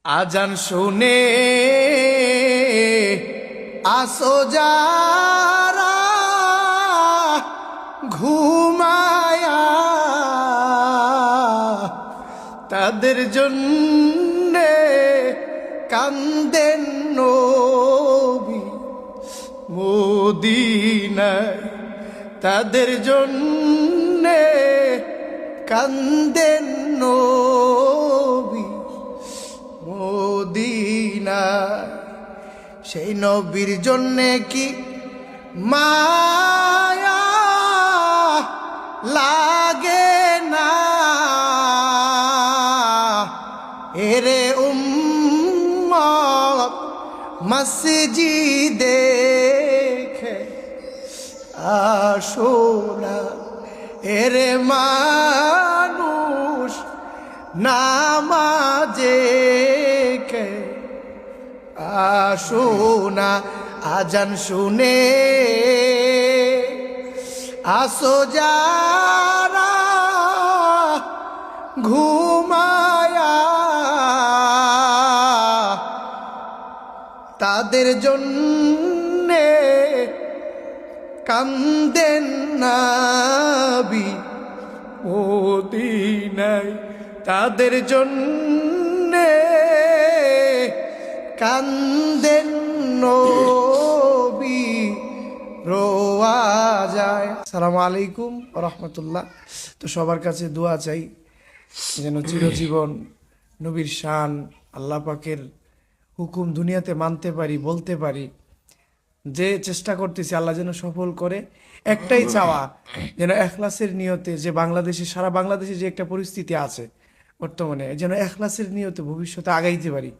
আজান শুনে আসো যারা ঘুমায়া, তাদের জন্যে কান্দেন নবী মদিনায়, তাদের জন্যে কান্দেন নবী মদিনায়। সেই নবীর জন্যে কি মায়া লাগে না, এরে উম্মত মসজিদে আসো না, এরে মানুষ নামাজে আসো না। আজান শুনে আসো যারা ঘুমায়া, তাদের জন্যে কান্দেন নবী মদিনায়, তাদের জন্যে কান্দেন নবী রোয়া যায়। আসসালামু আলাইকুম ওয়া রাহমাতুল্লাহ। তো সবার কাছে দোয়া চাই যেন চিরজীবন নবীর শান, আল্লাহ পাকের হুকুম দুনিয়াতে মানতে পারি, বলতে পারি। যে চেষ্টা করতেছি আল্লাহ যেন সফল করে। একটাই চাওয়া যেন এখলাসের নিয়তে, যে বাংলাদেশে, সারা বাংলাদেশে যে একটা পরিস্থিতি আছে বর্তমানে, যেন এখলাসের নিয়তে ভবিষ্যতে আগাইতে পারি।